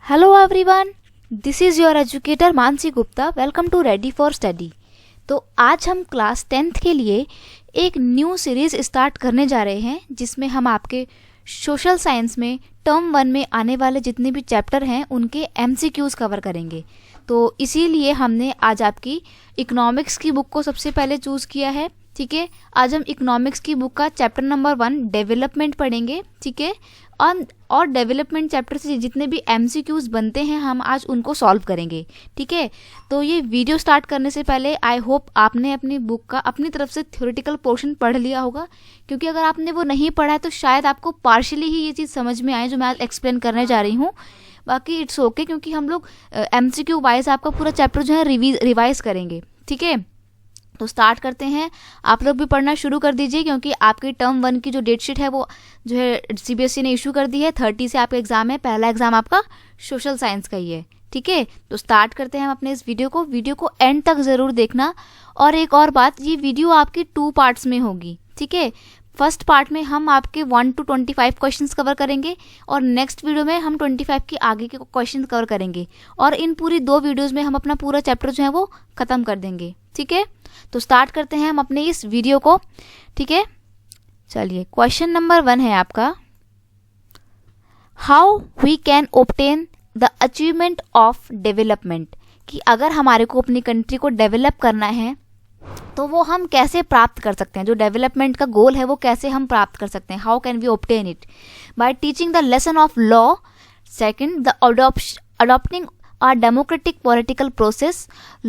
Hello everyone, this is your educator Mansi Gupta. Welcome to ready for study. तो आज हम class 10th के लिए एक न्यू सीरीज़ स्टार्ट करने जा रहे हैं जिसमें हम आपके सोशल साइंस में टर्म 1 में आने वाले जितने भी चैप्टर हैं उनके MCQs कवर करेंगे। तो इसीलिए हमने आज आपकी इकोनॉमिक्स की बुक को सबसे पहले चूज़ किया है। ठीक है, आज हम इकोनॉमिक्स की बुक का चैप्टर नंबर 1 डेवलपमेंट पढ़ेंगे। ठीक है, और डेवलपमेंट चैप्टर से जितने भी MCQs बनते हैं हम आज उनको सॉल्व करेंगे। ठीक है, तो ये वीडियो स्टार्ट करने से पहले आई होप आपने अपनी बुक का अपनी तरफ से थ्योरेटिकल पोर्शन पढ़ लिया होगा, क्योंकि अगर आपने वो नहीं पढ़ा है तो शायद आपको पार्शियली ही ये चीज़ समझ में आए जो मैं आज एक्सप्लेन करने जा रही हूँ। बाकी इट्स ओके, क्योंकि हम लोग MCQ वाइज आपका पूरा चैप्टर जो है रिवाइज करेंगे। ठीक है, तो स्टार्ट करते हैं। आप लोग भी पढ़ना शुरू कर दीजिए, क्योंकि आपकी टर्म 1 की जो डेट शीट है वो जो है CBSE ने इशू कर दी है। 30 से आपका एग्जाम है। पहला एग्जाम आपका सोशल साइंस का ही है। ठीक है, तो स्टार्ट करते हैं हम अपने इस वीडियो को एंड तक ज़रूर देखना। और एक और बात, ये वीडियो आपकी 2 पार्ट्स में होगी। ठीक है, फर्स्ट पार्ट में हम आपके 1 to 25 क्वेश्चंस कवर करेंगे और नेक्स्ट वीडियो में हम 25 के आगे के क्वेश्चन कवर करेंगे, और इन पूरी 2 वीडियोज़ में हम अपना पूरा चैप्टर जो है वो ख़त्म कर देंगे। ठीक है, तो स्टार्ट करते हैं हम अपने इस वीडियो को। ठीक है, चलिए क्वेश्चन नंबर 1 है आपका, how we can obtain the achievement of development. कि अगर हमारे को अपनी कंट्री को डेवलप करना है तो वो हम कैसे प्राप्त कर सकते हैं, जो डेवलपमेंट का गोल है वो कैसे हम प्राप्त कर सकते हैं। How can we obtain it? By teaching the lesson of law. Second, the adopting a democratic political process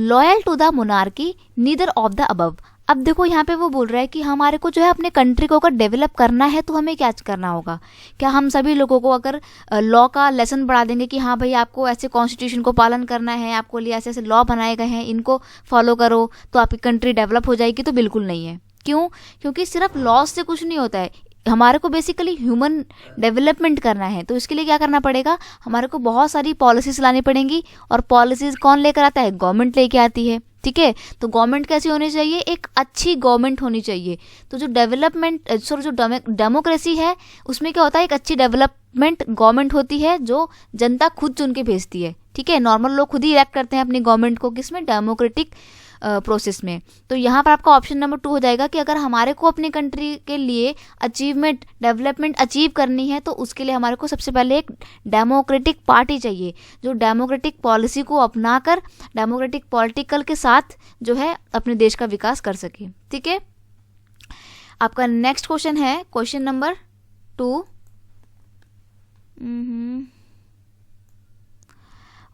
loyal to the monarchy, neither of the above। अब देखो यहाँ पे वो बोल रहा है कि हमारे को जो है अपने कंट्री को अगर डेवलप करना है तो हमें क्या करना होगा। क्या हम सभी लोगों को अगर लॉ का लेसन बढ़ा देंगे कि हाँ भाई आपको ऐसे कॉन्स्टिट्यूशन को पालन करना है, आपको लिए ऐसे ऐसे लॉ बनाए गए हैं, इनको फॉलो करो तो आपकी कंट्री डेवलप हो जाएगी? तो बिल्कुल नहीं है। क्यों? क्योंकि सिर्फ लॉ से कुछ नहीं होता है। हमारे को बेसिकली ह्यूमन डेवलपमेंट करना है, तो इसके लिए क्या करना पड़ेगा, हमारे को बहुत सारी पॉलिसीज लानी पड़ेंगी। और पॉलिसीज कौन लेकर आता है? गवर्नमेंट लेके आती है। ठीक है, तो गवर्नमेंट कैसी होनी चाहिए? एक अच्छी गवर्नमेंट होनी चाहिए। तो जो डेवलपमेंट जो डेमोक्रेसी है उसमें क्या होता है, एक अच्छी डेवलपमेंट गवर्नमेंट होती है जो जनता खुद चुन के भेजती है। ठीक है, नॉर्मल लोग खुद ही इलेक्ट करते हैं अपनी गवर्नमेंट को, किसमें? डेमोक्रेटिक प्रोसेस में। तो यहाँ पर आपका ऑप्शन नंबर 2 हो जाएगा कि अगर हमारे को अपनी कंट्री के लिए अचीवमेंट डेवलपमेंट अचीव करनी है तो उसके लिए हमारे को सबसे पहले एक डेमोक्रेटिक पार्टी चाहिए जो डेमोक्रेटिक पॉलिसी को अपनाकर डेमोक्रेटिक पॉलिटिकल के साथ जो है अपने देश का विकास कर सके। ठीक है, आपका नेक्स्ट क्वेश्चन है question number 2।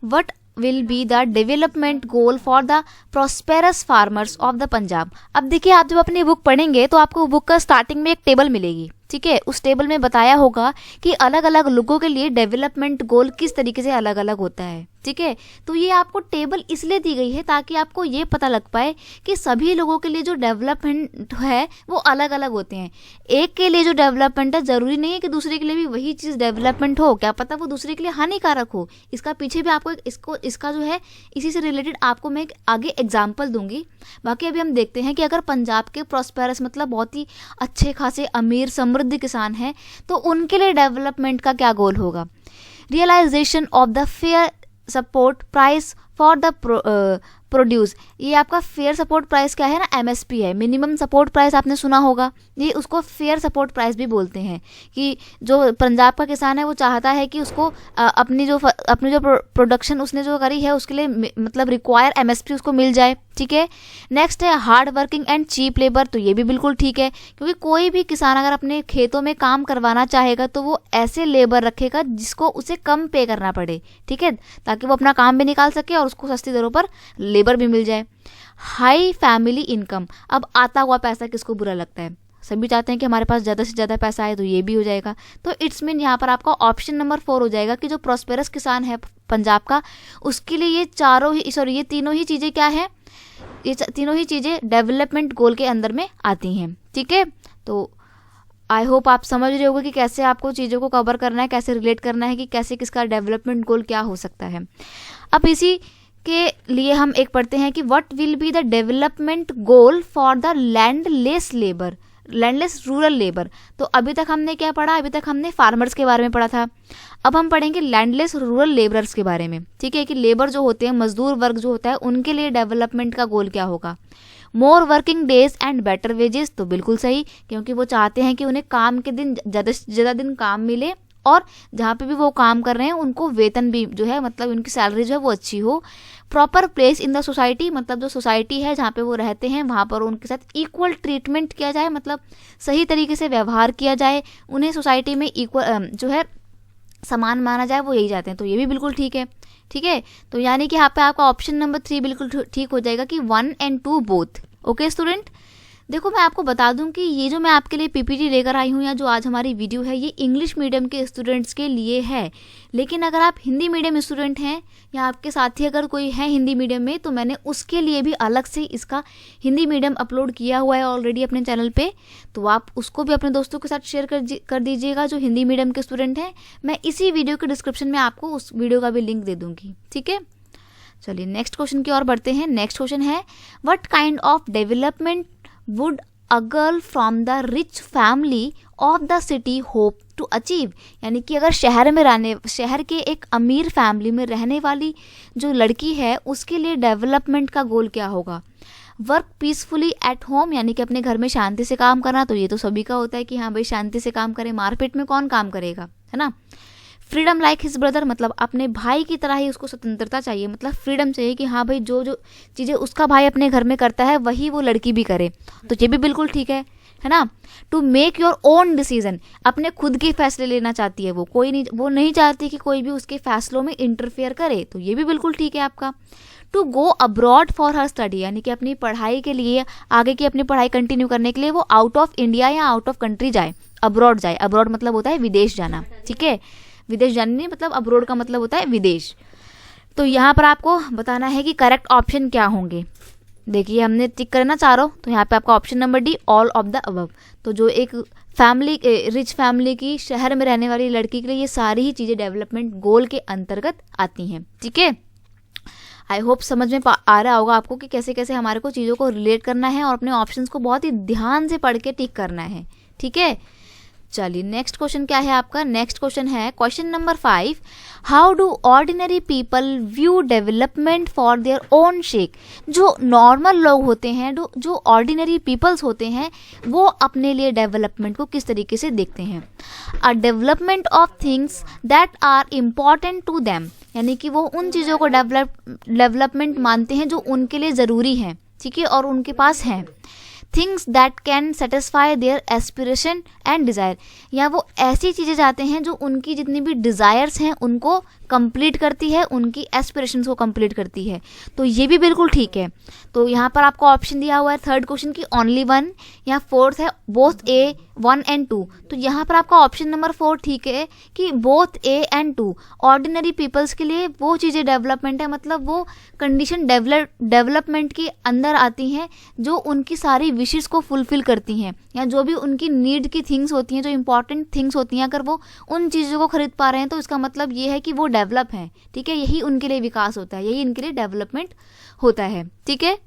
What will be the development goal for the prosperous farmers of the Punjab। अब देखिए, आप जब अपनी बुक पढ़ेंगे तो आपको बुक का स्टार्टिंग में एक टेबल मिलेगी। ठीक है, उस टेबल में बताया होगा कि अलग अलग लोगों के लिए डेवलपमेंट गोल किस तरीके से अलग अलग होता है। ठीक है, तो ये आपको टेबल इसलिए दी गई है ताकि आपको ये पता लग पाए कि सभी लोगों के लिए जो डेवलपमेंट है वो अलग अलग होते हैं। एक के लिए जो डेवलपमेंट है ज़रूरी नहीं है कि दूसरे के लिए भी वही चीज़ डेवलपमेंट हो, क्या पता वो दूसरे के लिए हानिकारक हो। इसका पीछे भी आपको इसका जो है इसी से रिलेटेड आपको मैं आगे एग्जाम्पल दूंगी। बाकी अभी हम देखते हैं कि अगर पंजाब के प्रॉस्पेरस मतलब बहुत ही अच्छे खासे अमीर समृद्ध किसान हैं तो उनके लिए डेवलपमेंट का क्या गोल होगा। Realisation of the fair support price for the produce. ये आपका फेयर सपोर्ट प्राइस क्या है ना, MSP है, मिनिमम सपोर्ट प्राइस आपने सुना होगा। ये उसको फेयर सपोर्ट प्राइस भी बोलते हैं कि जो पंजाब का किसान है वो चाहता है कि उसको अपनी जो प्रोडक्शन उसने जो करी है उसके लिए मतलब रिक्वायर MSP उसको मिल जाए। ठीक है, नेक्स्ट है hard working and cheap labour. तो ये भी बिल्कुल ठीक है, क्योंकि कोई भी किसान अगर अपने खेतों में काम करवाना चाहेगा तो वो ऐसे लेबर रखेगा जिसको उसे कम पे करना पड़े। ठीक है, ताकि वो अपना काम भी निकाल सके और उसको सस्ती दरों पर लेबर भी मिल जाए। High family income. अब आता हुआ पैसा किसको बुरा लगता है? सभी चाहते हैं कि हमारे पास ज़्यादा से ज़्यादा पैसा आए, तो ये भी हो जाएगा। तो इट्स मीन यहाँ पर आपका ऑप्शन नंबर 4 हो जाएगा कि जो प्रॉस्पेरस किसान है पंजाब का उसके लिए ये तीनों ही चीज़ें क्या है, ये तीनों ही चीज़ें डेवलपमेंट गोल के अंदर में आती हैं। ठीक है, तो आई होप आप समझ रहे होगे कि कैसे आपको चीज़ों को कवर करना है, कैसे रिलेट करना है कि कैसे किसका डेवलपमेंट गोल क्या हो सकता है। अब इसी के लिए हम एक पढ़ते हैं कि what will be the development goal for the landless labour. Landless rural labour. तो अभी तक हमने क्या पढ़ा, अभी तक हमने फार्मर्स के बारे में पढ़ा था। अब हम पढ़ेंगे लैंडलेस रूरल लेबरर्स के बारे में, ठीक है, कि लेबर जो होते हैं, मजदूर वर्ग जो होता है, उनके लिए डेवलपमेंट का गोल क्या होगा। मोर working days and better wages, तो बिल्कुल सही, क्योंकि वो चाहते हैं कि उन्हें काम के दिन ज़्यादा से ज़्यादा दिन काम मिले और जहाँ पे भी वो काम कर रहे हैं उनको वेतन भी जो है, मतलब उनकी सैलरी जो है वो अच्छी हो। Proper place in the society, मतलब जो सोसाइटी है जहाँ पे वो रहते हैं वहाँ पर उनके साथ इक्वल ट्रीटमेंट किया जाए, मतलब सही तरीके से व्यवहार किया जाए, उन्हें सोसाइटी में इक्वल जो है समान माना जाए, वो यही चाहते हैं। तो ये भी बिल्कुल ठीक है, ठीक है। तो यानी कि यहाँ पे आपका ऑप्शन नंबर 3 बिल्कुल ठीक हो जाएगा कि 1 and 2 बोथ। ओके स्टूडेंट, देखो मैं आपको बता दूं कि ये जो मैं आपके लिए पीपीटी लेकर आई हूँ या जो आज हमारी वीडियो है, ये इंग्लिश मीडियम के स्टूडेंट्स के लिए है। लेकिन अगर आप हिंदी मीडियम स्टूडेंट हैं या आपके साथी अगर कोई है हिंदी मीडियम में, तो मैंने उसके लिए भी अलग से इसका हिंदी मीडियम अपलोड किया हुआ है ऑलरेडी अपने चैनल पे। तो आप उसको भी अपने दोस्तों के साथ शेयर कर दीजिएगा जो हिंदी मीडियम के स्टूडेंट हैं। मैं इसी वीडियो के डिस्क्रिप्शन में आपको उस वीडियो का भी लिंक दे दूँगी, ठीक है। चलिए नेक्स्ट क्वेश्चन की ओर बढ़ते हैं। नेक्स्ट क्वेश्चन है, what kind of development would a girl from the rich family of the city hope to achieve. यानी कि अगर शहर के एक अमीर फैमिली में रहने वाली जो लड़की है उसके लिए डेवलपमेंट का गोल क्या होगा। वर्क पीसफुली एट होम, यानी कि अपने घर में शांति से काम करना। तो ये तो सभी का होता है कि हाँ भाई शांति से काम करें, मारपीट में कौन काम करेगा, है ना। फ्रीडम लाइक हिज ब्रदर, मतलब अपने भाई की तरह ही उसको स्वतंत्रता चाहिए, मतलब फ्रीडम चाहिए कि हाँ भाई जो जो चीज़ें उसका भाई अपने घर में करता है वही वो लड़की भी करे। तो ये भी बिल्कुल ठीक है ना। To make your own decision, अपने खुद के फैसले लेना चाहती है वो नहीं चाहती कि कोई भी उसके फैसलों में इंटरफेयर करे। तो ये भी बिल्कुल ठीक है आपका। To go abroad for her study, यानी कि अपनी पढ़ाई के लिए, आगे की अपनी पढ़ाई कंटिन्यू करने के लिए वो आउट ऑफ इंडिया या आउट ऑफ कंट्री जाए, अब्रॉड जाए। अब्रॉड मतलब होता है विदेश जाना, ठीक है। विदेश जाने नहीं, मतलब अब्रोड का मतलब होता है विदेश। तो यहाँ पर आपको बताना है कि करेक्ट ऑप्शन क्या होंगे। देखिए हमने टिक करना चारों, तो यहाँ पे आपका option number D, all of the above. तो जो एक रिच फैमिली की शहर में रहने वाली लड़की के लिए ये सारी ही चीज़ें डेवलपमेंट गोल के अंतर्गत आती हैं, ठीक है। आई होप समझ में आ रहा होगा आपको कि कैसे कैसे हमारे को चीज़ों को रिलेट करना है और अपने ऑप्शंस को बहुत ही ध्यान से पढ़ के टिक करना है, ठीक है। चलिए नेक्स्ट क्वेश्चन क्या है आपका। नेक्स्ट क्वेश्चन है question number 5, how do ordinary people view development for their own shake. जो नॉर्मल लोग होते हैं, जो ऑर्डिनरी पीपल्स होते हैं, वो अपने लिए डेवलपमेंट को किस तरीके से देखते हैं। A development of things that are important to them, यानी कि वो उन चीज़ों को डेवलपमेंट मानते हैं जो उनके लिए ज़रूरी हैं, ठीक है, और उनके पास हैं। Things that can satisfy their aspiration and desire, या वो ऐसी चीज़ें चाहते हैं जो उनकी जितनी भी डिज़ायर्स हैं उनको कंप्लीट करती है, उनकी एस्पिरेशंस को कंप्लीट करती है। तो ये भी बिल्कुल ठीक है। तो यहाँ पर आपको ऑप्शन दिया हुआ है थर्ड क्वेश्चन की ओनली 1, या फोर्थ है बोथ ए 1 and 2। तो यहाँ पर आपका ऑप्शन नंबर 4 ठीक है कि both A and 2 ordinary peoples के लिए वो चीज़ें डेवलपमेंट है, मतलब वो कंडीशन डेवलपमेंट के अंदर आती हैं जो उनकी सारी विशेस को फुलफिल करती हैं, या जो भी उनकी नीड की थिंग्स होती हैं, जो इंपॉर्टेंट थिंग्स होती हैं, अगर वो उन चीज़ों को खरीद पा रहे हैं तो इसका मतलब ये है कि वो डेवलप हैं, ठीक है। यही उनके लिए विकास होता है, यही इनके लिए डेवलपमेंट होता है, ठीक है।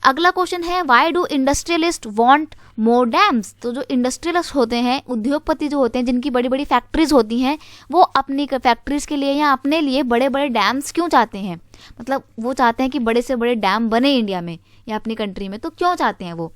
अगला क्वेश्चन है, why do industrialist want more dams. तो जो इंडस्ट्रियलिस्ट होते हैं, उद्योगपति जो होते हैं, जिनकी बड़ी बड़ी फैक्ट्रीज होती हैं, वो अपनी फैक्ट्रीज के लिए या अपने लिए बड़े बड़े डैम्स क्यों चाहते हैं। मतलब वो चाहते हैं कि बड़े से बड़े डैम बने इंडिया में या अपनी कंट्री में। तो क्यों चाहते हैं वो,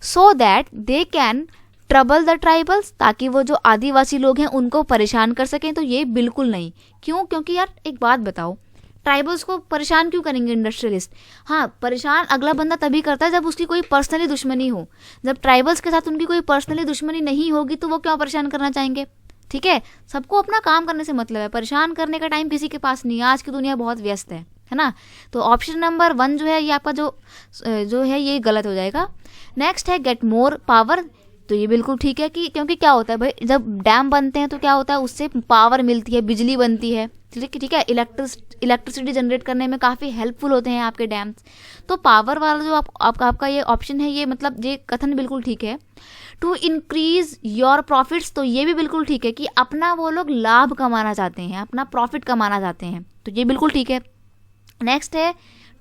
so that they can trouble the tribals, ताकि वो जो आदिवासी लोग हैं उनको परेशान कर सकें। तो ये बिल्कुल नहीं। क्यों, क्योंकि यार एक बात बताओ, ट्राइबल्स को परेशान क्यों करेंगे इंडस्ट्रियलिस्ट। हाँ, परेशान अगला बंदा तभी करता है जब उसकी कोई पर्सनली दुश्मनी हो। जब ट्राइबल्स के साथ उनकी कोई पर्सनली दुश्मनी नहीं होगी तो वो क्यों परेशान करना चाहेंगे, ठीक है। सबको अपना काम करने से मतलब है, परेशान करने का टाइम किसी के पास नहीं है। आज की दुनिया बहुत व्यस्त है ना। तो ऑप्शन नंबर 1 जो है ये आपका जो है ये गलत हो जाएगा। नेक्स्ट है गेट मोर पावर। तो ये बिल्कुल ठीक है कि क्योंकि क्या होता है भाई, जब डैम बनते हैं तो क्या होता है, उससे पावर मिलती है, बिजली बनती है, ठीक है। इलेक्ट्रिसिटी जनरेट करने में काफ़ी हेल्पफुल होते हैं आपके डैम्स। तो पावर वाला जो आपका ये ऑप्शन है, ये मतलब ये कथन बिल्कुल ठीक है। टू इंक्रीज योर प्रॉफिट्स, तो ये भी बिल्कुल ठीक है कि अपना वो लोग लाभ कमाना चाहते हैं, अपना प्रॉफिट कमाना चाहते हैं। तो ये बिल्कुल ठीक है। नेक्स्ट है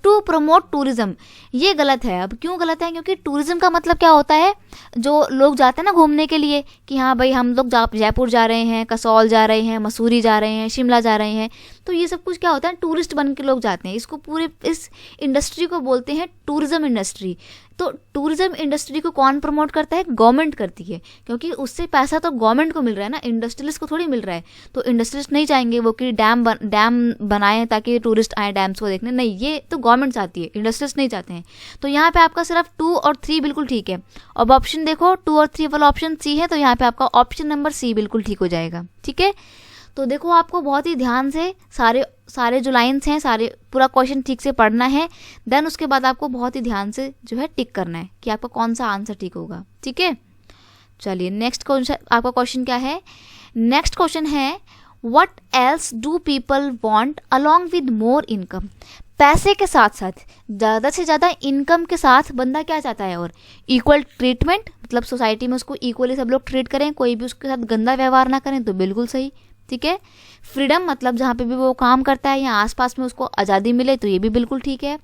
टू प्रमोट टूरिज्म, ये गलत है। अब क्यों गलत है? क्योंकि टूरिज्म का मतलब क्या होता है, जो लोग जाते हैं ना घूमने के लिए कि हाँ भाई हम लोग जयपुर जा रहे हैं, कसौल जा रहे हैं, मसूरी जा रहे हैं, शिमला जा रहे हैं, तो ये सब कुछ क्या होता है, टूरिस्ट बन के लोग जाते हैं। इसको पूरे इस इंडस्ट्री को बोलते हैं टूरिज्म इंडस्ट्री। तो टूरिज्म इंडस्ट्री को कौन प्रमोट करता है? गवर्नमेंट करती है, क्योंकि उससे पैसा तो गवर्नमेंट को मिल रहा है ना, इंडस्ट्रियलिस्ट को थोड़ी मिल रहा है। तो इंडस्ट्रियलिस्ट नहीं चाहेंगे वो कि डैम बनाए ताकि टूरिस्ट आए डैम्स को देखने, नहीं, ये तो गवर्नमेंट चाहती है, इंडस्ट्रियलिस्ट नहीं चाहते हैं। तो यहाँ पे आपका सिर्फ 2 और 3 बिल्कुल ठीक है। अब ऑप्शन देखो 2 और 3 वाला ऑप्शन सी है, तो यहाँ पे आपका ऑप्शन नंबर सी बिल्कुल ठीक हो जाएगा। ठीक है, तो देखो आपको बहुत ही ध्यान से सारे जो लाइन्स हैं सारे पूरा क्वेश्चन ठीक से पढ़ना है, देन उसके बाद आपको बहुत ही ध्यान से जो है टिक करना है कि आपका कौन सा आंसर ठीक होगा। ठीक है, चलिए नेक्स्ट क्वेश्चन, आपका क्वेश्चन क्या है? नेक्स्ट क्वेश्चन है what else do people want along with more income. पैसे के साथ साथ ज़्यादा से ज़्यादा इनकम के साथ बंदा क्या चाहता है? और इक्वल ट्रीटमेंट, मतलब सोसाइटी में उसको इक्वली सब लोग ट्रीट करें, कोई भी उसके साथ गंदा व्यवहार ना करें, तो बिल्कुल सही। ठीक है, फ्रीडम मतलब जहाँ पे भी वो काम करता है या आसपास में उसको आज़ादी मिले, तो ये भी बिल्कुल ठीक है।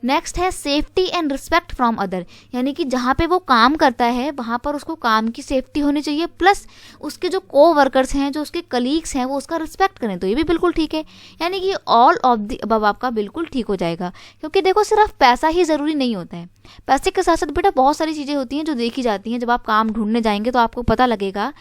नेक्स्ट है safety and respect from other, यानी कि जहाँ पे वो काम करता है वहाँ पर उसको काम की सेफ्टी होनी चाहिए, प्लस उसके जो को वर्कर्स हैं, जो उसके कलीग्स हैं, वो उसका रिस्पेक्ट करें, तो ये भी बिल्कुल ठीक है। यानी कि ऑल ऑफ द अबव आपका बिल्कुल ठीक हो जाएगा। क्योंकि देखो सिर्फ पैसा ही ज़रूरी नहीं होता है, पैसे के साथ साथ बेटा बहुत सारी चीज़ें होती हैं जो देखी जाती हैं। जब आप काम ढूंढने जाएंगे तो आपको पता लगेगा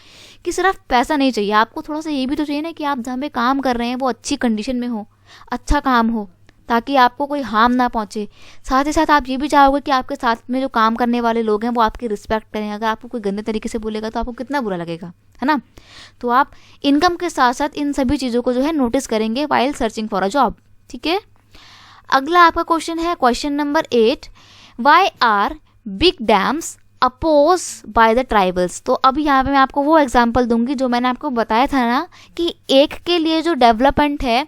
कि सिर्फ पैसा नहीं चाहिए, आपको थोड़ा सा ये भी तो चाहिए ना कि आप जहाँ पे काम कर रहे हैं वो अच्छी कंडीशन में हो, अच्छा काम हो, ताकि आपको कोई हार्म ना पहुंचे। साथ ही साथ आप ये भी चाहोगे कि आपके साथ में जो काम करने वाले लोग हैं वो आपकी रिस्पेक्ट करें। अगर आपको कोई गंदे तरीके से बोलेगा तो आपको कितना बुरा लगेगा, है ना। तो आप इनकम के साथ साथ इन सभी चीज़ों को जो है नोटिस करेंगे while searching for a job. ठीक है, अगला आपका क्वेश्चन है question number 8, why are big dams oppose by the tribals. तो अब यहाँ पे मैं आपको वो एग्जांपल दूंगी जो मैंने आपको बताया था ना कि एक के लिए जो डेवलपमेंट है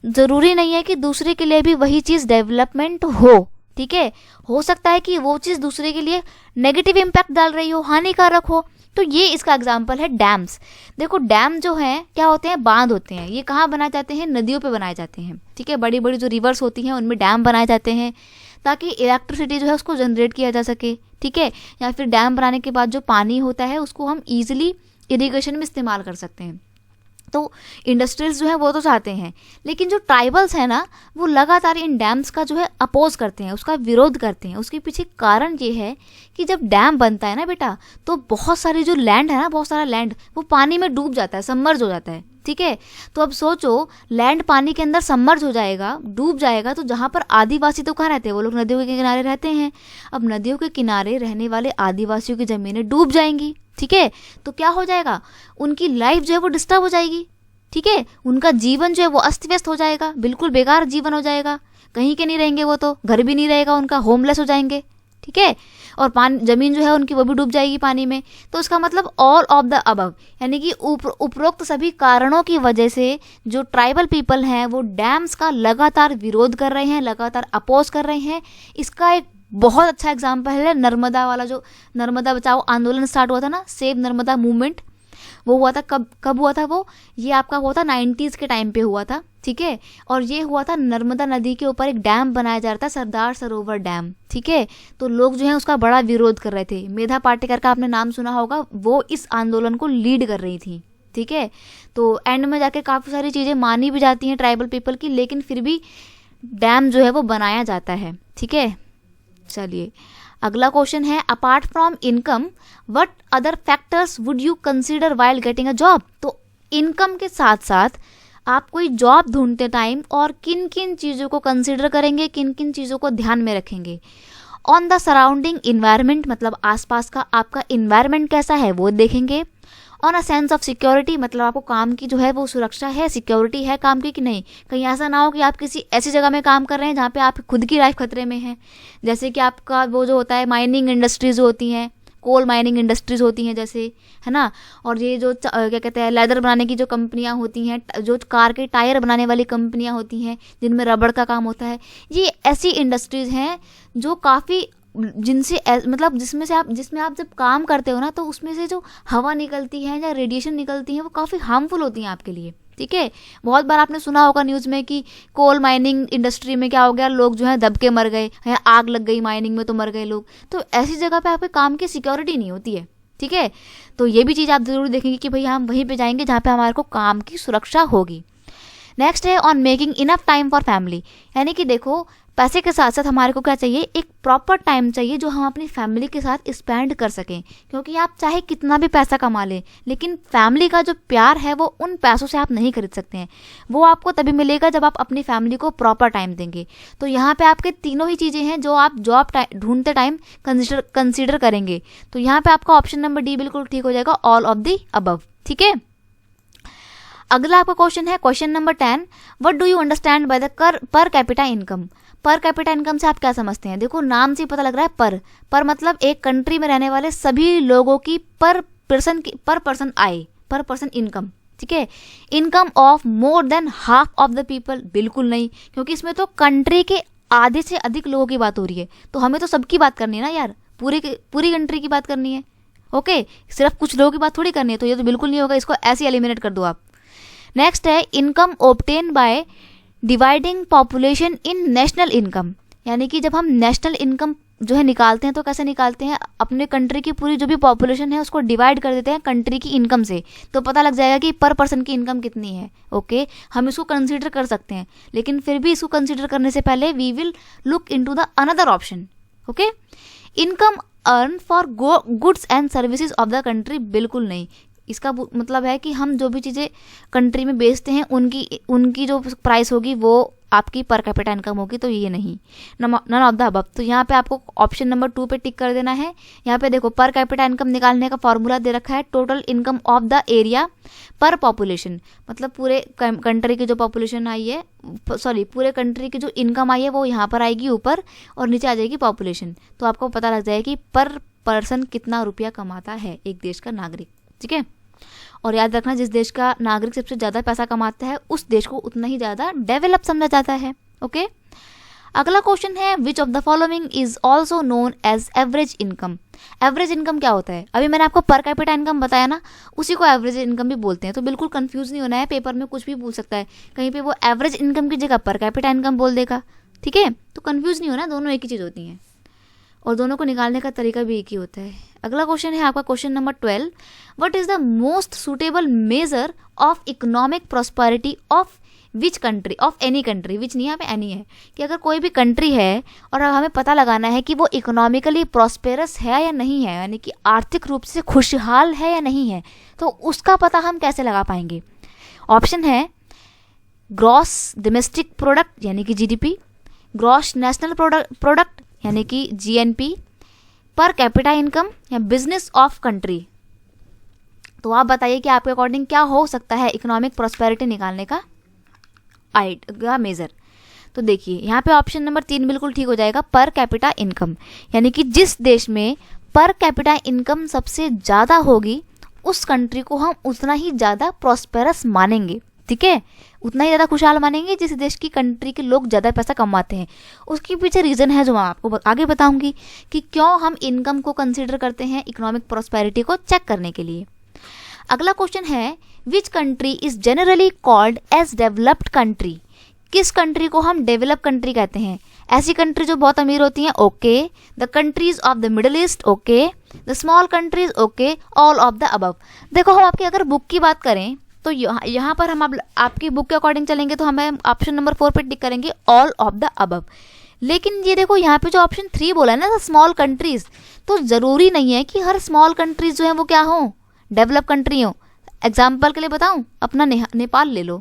ज़रूरी नहीं है कि दूसरे के लिए भी वही चीज़ डेवलपमेंट हो। ठीक है, हो सकता है कि वो चीज़ दूसरे के लिए नेगेटिव इम्पैक्ट डाल रही हो, हानिकारक हो। तो ये इसका एग्जाम्पल है डैम्स। देखो डैम जो है क्या होते हैं, बांध होते हैं। ये कहाँ बनाए जाते हैं? नदियों पे बनाए जाते हैं। ठीक है, बड़ी बड़ी जो रिवर्स होती हैं उनमें डैम बनाए जाते हैं ताकि इलेक्ट्रिसिटी जो है उसको जनरेट किया जा सके। ठीक है, या फिर डैम बनाने के बाद जो पानी होता है उसको हम ईजिली इरिगेशन में इस्तेमाल कर सकते हैं। तो इंडस्ट्रीज जो है वो तो चाहते हैं, लेकिन जो ट्राइबल्स हैं ना वो लगातार इन डैम्स का जो है अपोज करते हैं, उसका विरोध करते हैं। उसके पीछे कारण ये है कि जब डैम बनता है ना बेटा, तो बहुत सारी जो लैंड है ना, बहुत सारा लैंड वो पानी में डूब जाता है, सबमर्ज हो जाता है। ठीक है, तो अब सोचो लैंड पानी के अंदर सबमर्ज हो जाएगा, डूब जाएगा, तो जहाँ पर आदिवासी तो कहाँ रहते हैं? वो लोग नदियों के किनारे रहते हैं। अब नदियों के किनारे रहने वाले आदिवासियों की ज़मीनें डूब जाएंगी। ठीक है, तो क्या हो जाएगा? उनकी लाइफ जो है वो डिस्टर्ब हो जाएगी। ठीक है, उनका जीवन जो है वो अस्त व्यस्त हो जाएगा, बिल्कुल बेकार जीवन हो जाएगा, कहीं के नहीं रहेंगे, वो तो घर भी नहीं रहेगा उनका, होमलेस हो जाएंगे। ठीक है, और पानी जमीन जो है उनकी वो भी डूब जाएगी पानी में। तो इसका मतलब ऑल ऑफ द अबव, यानी कि उपरोक्त सभी कारणों की वजह से जो ट्राइबल पीपल हैं वो डैम्स का लगातार विरोध कर रहे हैं, लगातार अपोज कर रहे हैं। इसका एक बहुत अच्छा एग्जाम्पल है नर्मदा वाला, जो नर्मदा बचाओ आंदोलन स्टार्ट हुआ था ना, सेव नर्मदा मूवमेंट, वो हुआ था कब हुआ था वो? ये आपका हुआ था 90s के टाइम पे हुआ था। ठीक है, और ये हुआ था नर्मदा नदी के ऊपर एक डैम बनाया जा रहा था, सरदार सरोवर डैम। ठीक है, तो लोग जो है उसका बड़ा विरोध कर रहे थे। मेधा पाटेकर का आपने नाम सुना होगा, वो इस आंदोलन को लीड कर रही थी। ठीक है, तो एंड में जाके काफ़ी सारी चीज़ें मानी भी जाती हैं ट्राइबल पीपल की, लेकिन फिर भी डैम जो है वो बनाया जाता है। ठीक है, चलिए अगला क्वेश्चन है apart from income what other factors would you consider while getting a job. तो इनकम के साथ साथ आप कोई जॉब ढूंढते टाइम और किन किन चीज़ों को कंसीडर करेंगे, किन किन चीज़ों को ध्यान में रखेंगे? ऑन द सराउंडिंग इन्वायरमेंट, मतलब आसपास का आपका इन्वायरमेंट कैसा है वो देखेंगे। On a sense of security, मतलब आपको काम की जो है वो सुरक्षा है, सिक्योरिटी है काम की कि नहीं। कहीं ऐसा ना हो कि आप किसी ऐसी जगह में काम कर रहे हैं जहाँ पे आप खुद की लाइफ खतरे में है। जैसे कि आपका वो जो होता है माइनिंग इंडस्ट्रीज होती हैं, कोल माइनिंग इंडस्ट्रीज होती हैं जैसे, है ना। और ये जो क्या कहते हैं लेदर बनाने की जो कंपनियां होती हैं, जो कार के टायर बनाने वाली कंपनियां होती हैं जिनमें रबड़ का काम होता है, ये ऐसी इंडस्ट्रीज़ हैं जो काफ़ी जिनसे मतलब जिसमें आप जब काम करते हो ना तो उसमें से जो हवा निकलती है या रेडिएशन निकलती है वो काफ़ी हार्मफुल होती हैं आपके लिए। ठीक है। बहुत बार आपने सुना होगा न्यूज़ में कि कोल माइनिंग इंडस्ट्री में क्या हो गया, लोग जो है दब के मर गए, या आग लग गई माइनिंग में तो मर गए लोग। तो ऐसी जगह पे आपके काम की सिक्योरिटी नहीं होती है, ठीक है। तो ये भी चीज़ आप ज़रूर देखेंगे कि भाई हम वहीं पे जाएंगे जहाँ पे हमारे को काम की सुरक्षा होगी। नेक्स्ट है on making enough time for family, यानी कि देखो पैसे के साथ साथ हमारे को क्या चाहिए, एक प्रॉपर टाइम चाहिए जो हम अपनी फैमिली के साथ स्पेंड कर सकें। क्योंकि आप चाहे कितना भी पैसा कमा लें, लेकिन फैमिली का जो प्यार है वो उन पैसों से आप नहीं खरीद सकते हैं। वो आपको तभी मिलेगा जब आप अपनी फैमिली को प्रॉपर टाइम देंगे। तो यहाँ पे आपके तीनों ही चीज़ें हैं जो आप जॉब ढूंढते टाइम कंसिडर करेंगे। तो यहाँ पे आपका ऑप्शन नंबर डी बिल्कुल ठीक हो जाएगा, ऑल ऑफ दी अबव, ठीक है। अगला आपका क्वेश्चन है question number 10, what do you understand by the पर कैपिटा इनकम। पर कैपिटा इनकम से आप क्या समझते हैं? देखो नाम से पता लग रहा है पर मतलब एक कंट्री में रहने वाले सभी लोगों की पर पर्सन आय, पर पर्सन इनकम, ठीक है। Income of more than half of the people, बिल्कुल नहीं, क्योंकि इसमें तो कंट्री के आधे से अधिक लोगों की बात हो रही है। तो हमें तो सबकी बात करनी है ना यार, पूरी कंट्री की बात करनी है, ओके। सिर्फ कुछ लोगों की बात थोड़ी करनी है, तो ये तो बिल्कुल नहीं होगा, इसको ऐसे एलिमिनेट कर दो आप। नेक्स्ट है income obtain by dividing population in national income, यानी कि जब हम नेशनल इनकम जो है निकालते हैं तो कैसे निकालते हैं, अपने कंट्री की पूरी जो भी पॉपुलेशन है उसको डिवाइड कर देते हैं कंट्री की इनकम से, तो पता लग जाएगा कि पर पर्सन की इनकम कितनी है, ओके। हम इसको कंसीडर कर सकते हैं, लेकिन फिर भी इसको कंसीडर करने से पहले we will look into the another option, okay. Income earn for goods and services of the country, बिल्कुल नहीं। इसका मतलब है कि हम जो भी चीज़ें कंट्री में बेचते हैं उनकी जो प्राइस होगी वो आपकी पर कैपिटा इनकम होगी, तो ये नहीं, नन ऑफ द अबव। तो यहाँ पे आपको ऑप्शन नंबर 2 पे टिक कर देना है। यहाँ पे देखो पर कैपिटा इनकम निकालने का फॉर्मूला दे रखा है, total income of the area पर पॉपुलेशन, मतलब पूरे कंट्री की जो पॉपुलेशन आई है, सॉरी पूरे कंट्री की जो इनकम आई है वो यहाँ पर आएगी ऊपर, और नीचे आ जाएगी पॉपुलेशन। तो आपको पता लग जाएगा कि पर पर्सन कितना रुपया कमाता है एक देश का नागरिक, ठीक है। और याद रखना जिस देश का नागरिक सबसे ज़्यादा पैसा कमाता है उस देश को उतना ही ज़्यादा डेवलप समझा जाता है, ओके। अगला क्वेश्चन है which of the following is also known as average income. Average income क्या होता है? अभी मैंने आपको पर कैपिटा इनकम बताया ना, उसी को एवरेज इनकम भी बोलते हैं। तो बिल्कुल कंफ्यूज नहीं होना है, पेपर में कुछ भी पूछ सकता है, कहीं पे वो एवरेज इनकम की जगह पर कैपिटा इनकम बोल देगा, ठीक है। तो कंफ्यूज नहीं होना, दोनों एक ही चीज़ होती हैं और दोनों को निकालने का तरीका भी एक ही होता है। अगला क्वेश्चन है आपका question number 12, what is the most suitable measure of economic prosperity of which country, of any country, which नहीं यहाँ पे एनी है, कि अगर कोई भी कंट्री है और हमें पता लगाना है कि वो इकोनॉमिकली प्रॉस्पेरस है या नहीं है, यानी कि आर्थिक रूप से खुशहाल है या नहीं है, तो उसका पता हम कैसे लगा पाएंगे। ऑप्शन है ग्रॉस डोमेस्टिक प्रोडक्ट यानी कि जीडीपी, ग्रॉस नेशनल प्रोडक्ट यानी कि जीएनपी, पर कैपिटा इनकम या बिजनेस ऑफ कंट्री। तो आप बताइए कि आपके अकॉर्डिंग क्या हो सकता है इकोनॉमिक प्रॉस्पेरिटी निकालने का मेजर। तो देखिए यहाँ पे ऑप्शन नंबर 3 बिल्कुल ठीक हो जाएगा, पर कैपिटा इनकम, यानी कि जिस देश में पर कैपिटा इनकम सबसे ज़्यादा होगी उस कंट्री को हम उतना ही ज़्यादा प्रॉस्पेरस मानेंगे, ठीक है, उतना ही ज़्यादा खुशहाल मानेंगे जिस देश की कंट्री के लोग ज़्यादा पैसा कमाते हैं। उसके पीछे रीज़न है जो मैं आपको आगे बताऊंगी कि क्यों हम इनकम को कंसीडर करते हैं इकोनॉमिक प्रॉस्पेरिटी को चेक करने के लिए। अगला क्वेश्चन है which country is generally called as developed country. किस कंट्री को हम डेवलप कंट्री कहते हैं? ऐसी कंट्री जो बहुत अमीर होती हैं, okay, the countries of the middle east, okay, the small countries, okay, all of the above. देखो हम आपकी अगर बुक की बात करें तो यहाँ पर हम आपकी बुक के अकॉर्डिंग चलेंगे तो हमें ऑप्शन नंबर 4 पे टिक करेंगे, ऑल ऑफ द अबव। लेकिन ये देखो यहाँ पे जो ऑप्शन 3 बोला है ना, स्मॉल कंट्रीज, तो ज़रूरी नहीं है कि हर स्मॉल कंट्रीज जो है वो क्या हो, डेवलप कंट्री हो। एग्जाम्पल के लिए बताऊँ, अपना नेपाल ले लो,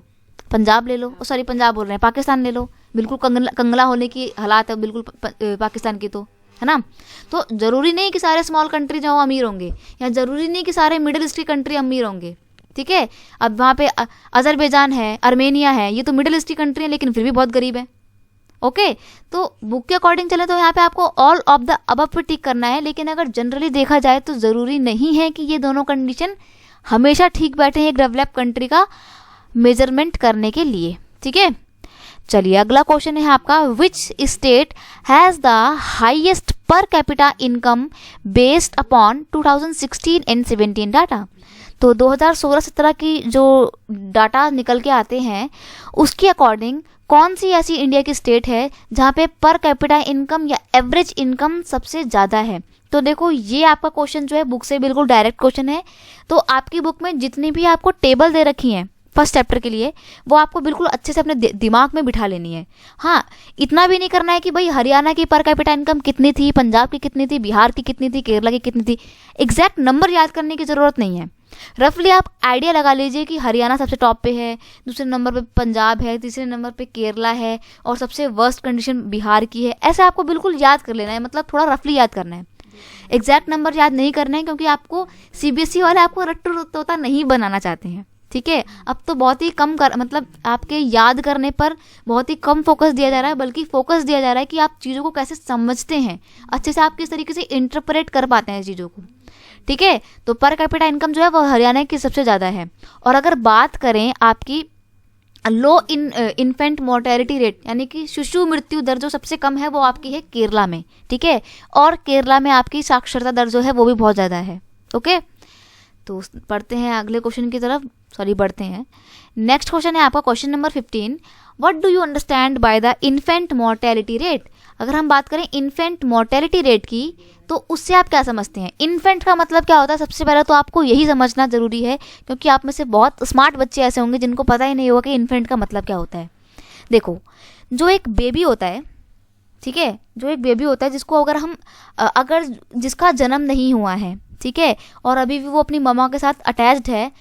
पंजाब ले लो, सॉरी पंजाब बोल रहे हैं, पाकिस्तान ले लो, बिल्कुल कंगला होने की हालात है बिल्कुल पाकिस्तान की, तो है ना। तो ज़रूरी नहीं कि सारे स्मॉल कंट्री जो अमीर होंगे, या ज़रूरी नहीं कि सारे मिडिल ईस्ट की कंट्री अमीर होंगे, ठीक है। अब वहाँ पे अजरबैजान है, आर्मेनिया है, ये तो मिडिल ईस्ट की कंट्री है लेकिन फिर भी बहुत गरीब है, ओके। तो बुक के अकॉर्डिंग चले तो यहाँ पे आपको ऑल ऑफ द अबव पे टिक करना है, लेकिन अगर जनरली देखा जाए तो ज़रूरी नहीं है कि ये दोनों कंडीशन हमेशा ठीक बैठे हैं एक डेवलप कंट्री का मेजरमेंट करने के लिए, ठीक है। चलिए अगला क्वेश्चन है आपका, which state has the highest पर capita income based upon 2016 and 17 data. तो 2016-17 की जो डाटा निकल के आते हैं उसके अकॉर्डिंग कौन सी ऐसी इंडिया की स्टेट है जहाँ पे पर कैपिटा इनकम या एवरेज इनकम सबसे ज़्यादा है। तो देखो ये आपका क्वेश्चन जो है बुक से बिल्कुल डायरेक्ट क्वेश्चन है। तो आपकी बुक में जितनी भी आपको टेबल दे रखी हैं फर्स्ट चैप्टर के लिए वो आपको बिल्कुल अच्छे से अपने दिमाग में बिठा लेनी है। हाँ, इतना भी नहीं करना है कि भाई हरियाणा की पर कैपिटा इनकम कितनी थी, पंजाब की कितनी थी, बिहार की कितनी थी, केरला की कितनी थी। एग्जैक्ट नंबर याद करने की ज़रूरत नहीं है। रफली आप आइडिया लगा लीजिए कि हरियाणा सबसे टॉप पे है, दूसरे नंबर पे पंजाब है, तीसरे नंबर पे केरला है और सबसे वर्स्ट कंडीशन बिहार की है। ऐसे आपको बिल्कुल याद कर लेना है, मतलब थोड़ा रफली याद करना है। एग्जैक्ट नंबर याद नहीं करना है क्योंकि आपको सीबीएसई वाले आपको रट्टू तोता नहीं बनाना चाहते हैं। ठीक है, अब तो बहुत ही कम मतलब आपके याद करने पर बहुत ही कम फोकस दिया जा रहा है, बल्कि फोकस दिया जा रहा है कि आप चीज़ों को कैसे समझते हैं, अच्छे से आप किस तरीके से इंटरप्रेट कर पाते हैं चीज़ों को। ठीक है, तो पर कैपिटा इनकम जो है वो हरियाणा की सबसे ज़्यादा है। और अगर बात करें आपकी लो इन्फेंट मोर्टेलिटी रेट यानी कि शिशु मृत्यु दर जो सबसे कम है वो आपकी है केरला में। ठीक है, और केरला में आपकी साक्षरता दर जो है वो भी बहुत ज़्यादा है। ओके, तो पढ़ते हैं अगले क्वेश्चन की तरफ, बढ़ते हैं। नेक्स्ट क्वेश्चन है आपका question number 15, what do you understand by the infant mortality rate. अगर हम बात करें इन्फेंट मोर्टेलिटी रेट की तो उससे आप क्या समझते हैं। इन्फेंट का मतलब क्या होता है, सबसे पहले तो आपको यही समझना ज़रूरी है क्योंकि आप में से बहुत स्मार्ट बच्चे ऐसे होंगे जिनको पता ही नहीं होगा कि इन्फेंट का मतलब क्या होता है। देखो, जो एक बेबी होता है, ठीक है, जो एक बेबी होता है जिसको अगर जिसका जन्म नहीं हुआ है, ठीक है, और अभी भी वो अपनी मम्मा के साथ अटैच्ड है,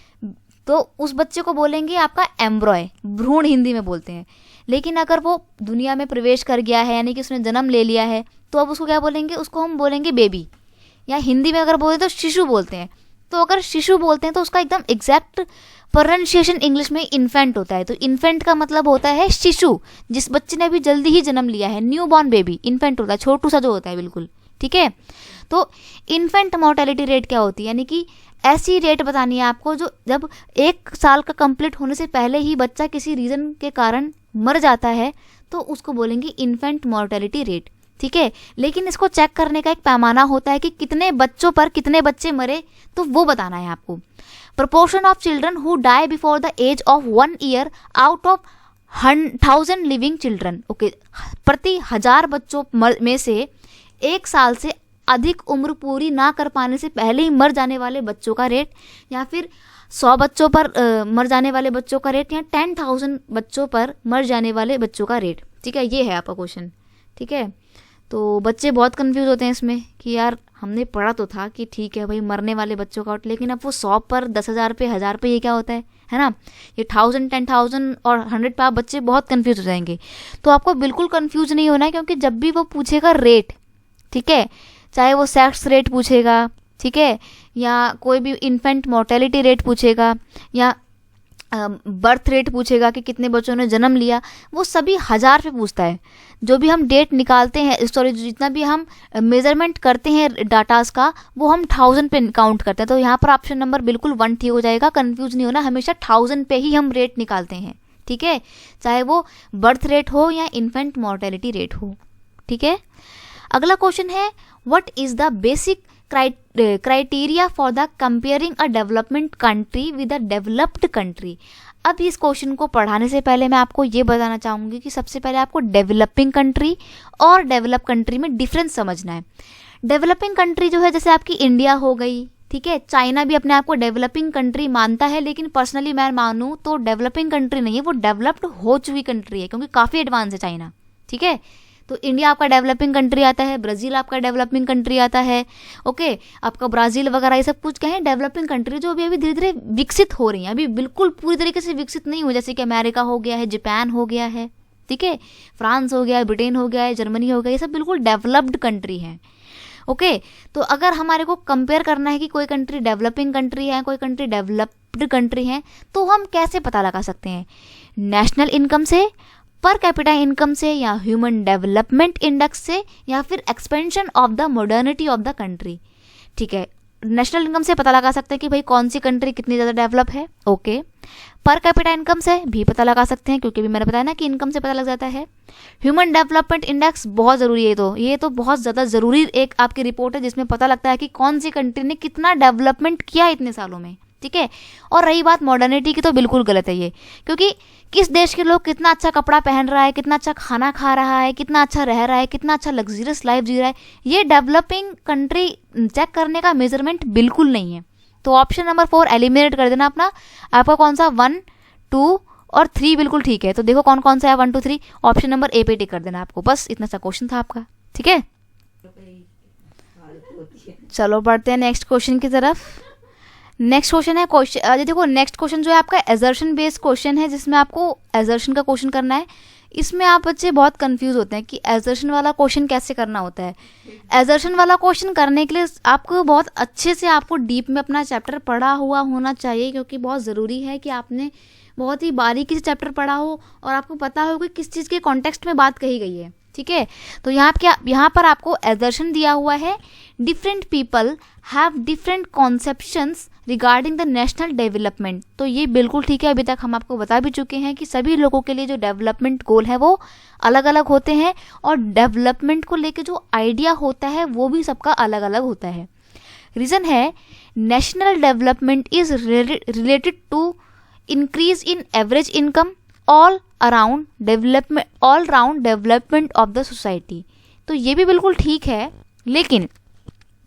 तो उस बच्चे को बोलेंगे आपका एम्ब्रॉय, भ्रूण हिंदी में बोलते हैं। लेकिन अगर वो दुनिया में प्रवेश कर गया है यानी कि उसने जन्म ले लिया है तो अब उसको क्या बोलेंगे, उसको हम बोलेंगे बेबी, या हिंदी में अगर बोले तो शिशु बोलते हैं। तो अगर शिशु बोलते हैं तो उसका एकदम एग्जैक्ट प्रोनाउंसिएशन इंग्लिश में इन्फेंट होता है। तो इन्फेंट का मतलब होता है शिशु, जिस बच्चे ने अभी जल्दी ही जन्म लिया है, न्यू बॉर्न बेबी इन्फेंट होता है, छोटू सा जो होता है बिल्कुल। ठीक है, तो इन्फेंट मोर्टेलिटी रेट क्या होती है, यानी कि ऐसी रेट बतानी है आपको जो जब 1 साल का कंप्लीट होने से पहले ही बच्चा किसी रीज़न के कारण मर जाता है तो उसको बोलेंगे इन्फेंट मोर्टेलिटी रेट। ठीक है, लेकिन इसको चेक करने का एक पैमाना होता है कि कितने बच्चों पर कितने बच्चे मरे, तो वो बताना है आपको। Proportion of children who die before the age of 1 year out of 1000 living children. Okay, प्रति 1000 बच्चों में से 1 साल से अधिक उम्र पूरी ना कर पाने से पहले ही मर जाने वाले बच्चों का रेट, या फिर 100 बच्चों पर मर जाने वाले बच्चों का रेट, या 10,000 बच्चों पर मर जाने वाले बच्चों का रेट। ठीक है, ये है आपका क्वेश्चन। ठीक है, तो बच्चे बहुत कंफ्यूज होते हैं इसमें कि यार हमने पढ़ा तो था कि ठीक है भाई मरने वाले बच्चों का, लेकिन अब वो 100 पर 10,000 पे 1000 पे ये क्या होता है ना। ये 1000 10,000 और 100 पे आप बच्चे बहुत कंफ्यूज हो जाएंगे। तो आपको बिल्कुल कंफ्यूज नहीं होना है, क्योंकि जब भी वो पूछेगा रेट, ठीक है, चाहे वो सेक्स रेट पूछेगा, ठीक है, या कोई भी इन्फेंट मोर्टेलिटी रेट पूछेगा, या बर्थ रेट पूछेगा कि कितने बच्चों ने जन्म लिया, वो सभी 1000 पे पूछता है। जो भी हम डेट निकालते हैं, जितना भी हम मेजरमेंट करते हैं डाटास का, वो हम 1000 पे काउंट करते हैं। तो यहाँ पर ऑप्शन नंबर बिल्कुल 1 ठीक हो जाएगा। कंफ्यूज नहीं होना, हमेशा 1000 पे ही हम रेट निकालते हैं। ठीक है, चाहे वो बर्थ रेट हो या इन्फेंट मोर्टेलिटी रेट हो। ठीक है, अगला क्वेश्चन है, what is the basic criteria for the comparing a development country with a developed country. अब इस क्वेश्चन को पढ़ाने से पहले मैं आपको ये बताना चाहूँगी कि सबसे पहले आपको डेवलपिंग कंट्री और डेवलप कंट्री में डिफरेंस समझना है। डेवलपिंग कंट्री जो है जैसे आपकी इंडिया हो गई, ठीक है, चाइना भी अपने आप को डेवलपिंग कंट्री मानता है, लेकिन पर्सनली मैं मानूँ तो डेवलपिंग कंट्री नहीं है, वो डेवलप्ड हो चुकी कंट्री है, क्योंकि काफ़ी एडवांस है चाइना। ठीक है, तो इंडिया आपका डेवलपिंग कंट्री आता है, ब्राज़ील आपका डेवलपिंग कंट्री आता है। ओके, आपका ब्राज़ील वगैरह ये सब कुछ क्या है, डेवलपिंग कंट्री जो अभी धीरे धीरे विकसित हो रही हैं, अभी बिल्कुल पूरी तरीके से विकसित नहीं हुई, जैसे कि अमेरिका हो गया है, जापान हो गया है, ठीक है, फ्रांस हो गया है, ब्रिटेन हो गया है, जर्मनी हो गया, ये सब बिल्कुल डेवलप्ड कंट्री हैं। ओके, तो अगर हमारे को कंपेयर करना है कि कोई कंट्री डेवलपिंग कंट्री है, कोई कंट्री डेवलप्ड कंट्री है, तो हम कैसे पता लगा सकते हैं? नेशनल इनकम से, पर कैपिटा इनकम से, या ह्यूमन डेवलपमेंट इंडेक्स से, या फिर expansion of the modernity of the country. ठीक है, नेशनल इनकम से पता लगा सकते हैं कि भाई कौन सी कंट्री कितनी ज़्यादा डेवलप है। ओके, पर कैपिटा इनकम से भी पता लगा सकते हैं, क्योंकि भी मैंने बताया ना कि इनकम से पता लग जाता है। ह्यूमन डेवलपमेंट इंडेक्स बहुत ज़रूरी है, ये तो बहुत ज़्यादा ज़रूरी एक आपकी रिपोर्ट है जिसमें पता लगता है कि कौन सी कंट्री ने कितना डेवलपमेंट किया इतने सालों में। ठीक है। और रही बात मॉडर्निटी की, तो बिल्कुल गलत है ये, क्योंकि किस देश के लोग कितना अच्छा कपड़ा पहन रहा है, कितना अच्छा खाना खा रहा है, कितना अच्छा रह रहा है, कितना अच्छा लग्जरियस लाइफ जी रहा है, ये डेवलपिंग कंट्री चेक करने का मेजरमेंट बिल्कुल नहीं है। तो ऑप्शन नंबर 4 एलिमिनेट कर देना अपना। आपका कौन सा 1, 2 और 3 बिल्कुल ठीक है। तो देखो कौन कौन सा है 1, 2, 3, ऑप्शन नंबर ए पे टिक कर देना आपको। बस इतना सा क्वेश्चन था आपका, ठीक है। चलो बढ़ते हैं नेक्स्ट क्वेश्चन की तरफ। नेक्स्ट क्वेश्चन है क्वेश्चन, देखो नेक्स्ट क्वेश्चन जो है आपका एजर्शन बेस्ड क्वेश्चन है, जिसमें आपको एजर्शन का क्वेश्चन करना है। इसमें आप बच्चे बहुत कंफ्यूज होते हैं कि एजर्शन वाला क्वेश्चन कैसे करना होता है। एजर्शन वाला क्वेश्चन करने के लिए आपको बहुत अच्छे से, आपको डीप में अपना चैप्टर पढ़ा हुआ होना चाहिए, क्योंकि बहुत ज़रूरी है कि आपने बहुत ही बारीकी से चैप्टर पढ़ा हो और आपको पता हो कि किस चीज़ के कॉन्टेक्स्ट में बात कही गई है, ठीक है। तो यहाँ पर आपको एजर्शन दिया हुआ है, different people have different conceptions regarding the national development. तो ये बिल्कुल ठीक है, अभी तक हम आपको बता भी चुके हैं कि सभी लोगों के लिए जो डेवलपमेंट गोल है वो अलग अलग होते हैं, और डेवलपमेंट को लेके जो आइडिया होता है वो भी सबका अलग अलग होता है। रीज़न है national development is related to increase in average income, all round development of the society. तो ये भी बिल्कुल ठीक है, लेकिन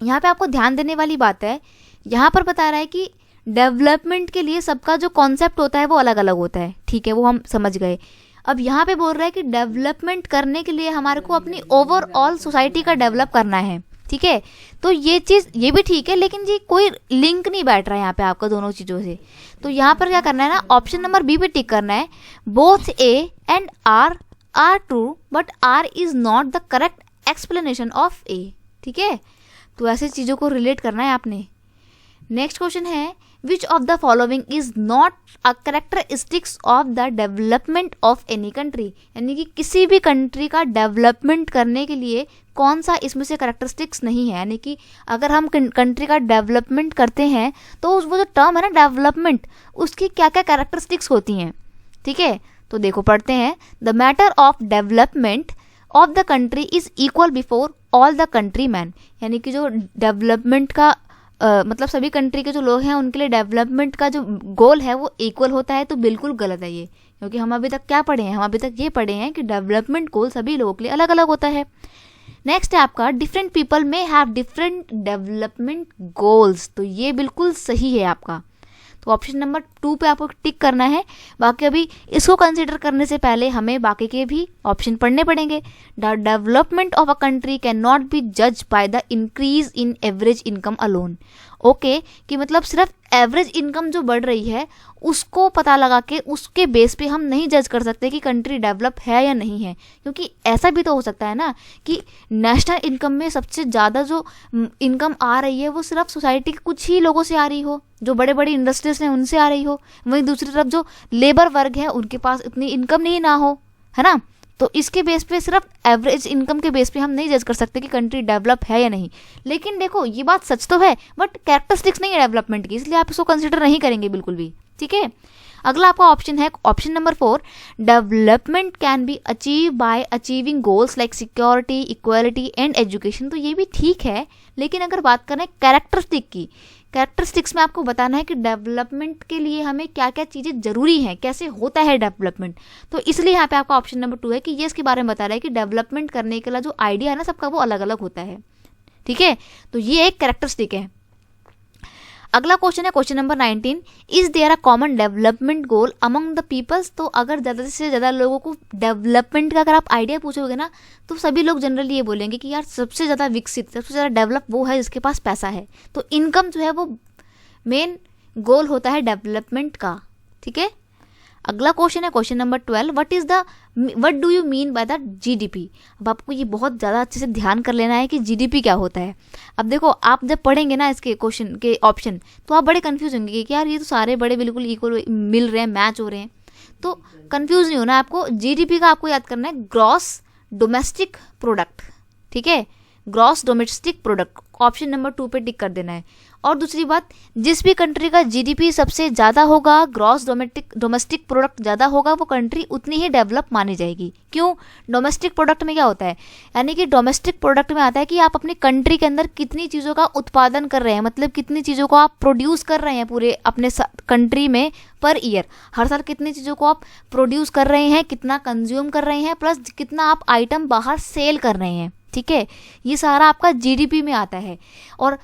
यहाँ पे आपको ध्यान देने वाली बात है, यहाँ पर बता रहा है कि डेवलपमेंट के लिए सबका जो कॉन्सेप्ट होता है वो अलग अलग होता है, ठीक है, वो हम समझ गए। अब यहाँ पे बोल रहा है कि डेवलपमेंट करने के लिए हमारे को अपनी ओवरऑल सोसाइटी का डेवलप करना है, ठीक है। तो ये चीज़ ये भी ठीक है, लेकिन जी कोई लिंक नहीं बैठ रहा है यहाँ पे आपका दोनों चीज़ों से। तो यहाँ पर क्या करना है ना, ऑप्शन नंबर बी पे टिक करना है। Both A and R are true, but R is not the correct explanation of A, ठीक है। तो ऐसे चीज़ों को रिलेट करना है आपने। नेक्स्ट क्वेश्चन है, which of the following is not a characteristics of the development of any country. यानी कि किसी भी कंट्री का डेवलपमेंट करने के लिए कौन सा इसमें से कैरेक्टरिस्टिक्स नहीं है। यानी कि अगर हम कंट्री का डेवलपमेंट करते हैं तो वो जो टर्म है ना डेवलपमेंट, उसकी क्या क्या कैरेक्टरिस्टिक्स होती हैं, ठीक है। तो देखो पढ़ते हैं, the matter of development of the country is equal before all the country man. यानी कि जो डेवलपमेंट का मतलब सभी कंट्री के जो लोग हैं उनके लिए डेवलपमेंट का जो गोल है वो इक्वल होता है। तो बिल्कुल गलत है ये, क्योंकि हम अभी तक क्या पढ़े हैं, हम अभी तक ये पढ़े हैं कि डेवलपमेंट गोल सभी लोगों के लिए अलग अलग होता है। नेक्स्ट है आपका, डिफरेंट पीपल में हैव डिफरेंट डेवलपमेंट गोल्स। तो ये बिल्कुल सही है आपका। तो ऑप्शन नंबर 2 पे आपको टिक करना है। बाकी अभी इसको कंसीडर करने से पहले हमें बाकी के भी ऑप्शन पढ़ने पड़ेंगे। The development of a country can not be जज by the increase in average income alone. Okay, कि मतलब सिर्फ एवरेज इनकम जो बढ़ रही है उसको पता लगा के उसके बेस पे हम नहीं जज कर सकते कि कंट्री डेवलप है या नहीं है। क्योंकि ऐसा भी तो हो सकता है ना कि नेशनल इनकम में सबसे ज़्यादा जो इनकम आ रही है वो सिर्फ सोसाइटी के कुछ ही लोगों से आ रही हो, जो बड़े बड़े इंडस्ट्रीज हैं उनसे आ रही हो, वहीं दूसरी तरफ जो लेबर वर्ग है उनके पास इतनी इनकम नहीं ना हो, है ना। तो इसके बेस पे सिर्फ एवरेज इनकम के बेस पे हम नहीं जज कर सकते कि कंट्री डेवलप है या नहीं। लेकिन देखो ये बात सच तो है, बट कैरेक्टरिस्टिक्स नहीं है डेवलपमेंट की, इसलिए आप इसको कंसिडर नहीं करेंगे बिल्कुल भी, ठीक है। अगला आपका ऑप्शन है option number 4, development can be achieve by achieving goals like security, equality and education. तो ये भी ठीक है, लेकिन अगर बात करें कैरेक्टरिस्टिक की, कैरेक्टरिस्टिक्स में आपको बताना है कि डेवलपमेंट के लिए हमें क्या क्या चीज़ें ज़रूरी हैं, कैसे होता है डेवलपमेंट। तो इसलिए यहाँ पे आपका ऑप्शन नंबर 2 है कि ये इसके बारे में बता रहा है कि डेवलपमेंट करने के लिए जो आइडिया है ना सबका वो अलग अलग होता है, ठीक है। तो ये एक कैरेक्टरिस्टिक है। अगला क्वेश्चन है question number 19, is there a common development goal among the peoples. तो अगर ज़्यादा से ज़्यादा लोगों को डेवलपमेंट का अगर आप आइडिया पूछोगे ना तो सभी लोग जनरली ये बोलेंगे कि यार सबसे ज़्यादा विकसित, सबसे ज़्यादा डेवलप वो है जिसके पास पैसा है। तो इनकम जो है वो मेन गोल होता है डेवलपमेंट का, ठीक है। अगला क्वेश्चन है question number 12, what do you mean by the GDP. अब आपको ये बहुत ज़्यादा अच्छे से ध्यान कर लेना है कि जीडीपी क्या होता है। अब देखो आप जब पढ़ेंगे ना इसके क्वेश्चन के ऑप्शन तो आप बड़े कंफ्यूज होंगे कि यार ये तो सारे बड़े बिल्कुल इक्वल मिल रहे हैं, मैच हो रहे हैं। तो कंफ्यूज नहीं होना आपको, जीडीपी का आपको याद करना है ग्रॉस डोमेस्टिक प्रोडक्ट, ठीक है। Gross domestic product, option number 2 पे टिक कर देना है। और दूसरी बात, जिस भी कंट्री का जीडीपी सबसे ज़्यादा होगा, ग्रॉस डोमेस्टिक प्रोडक्ट ज़्यादा होगा, वो कंट्री उतनी ही डेवलप मानी जाएगी। क्यों? डोमेस्टिक प्रोडक्ट में क्या होता है, यानी कि डोमेस्टिक प्रोडक्ट में आता है कि आप अपनी कंट्री के अंदर कितनी चीज़ों का उत्पादन कर रहे हैं, मतलब कितनी चीज़ों को आप प्रोड्यूस कर रहे हैं पूरे अपने कंट्री में पर ईयर। हर साल कितनी चीज़ों को आप प्रोड्यूस कर रहे हैं, कितना कंज्यूम कर रहे हैं, प्लस कितना आप आइटम बाहर सेल कर रहे हैं। ठीक है, ये सारा आपका जीडीपी में आता है। और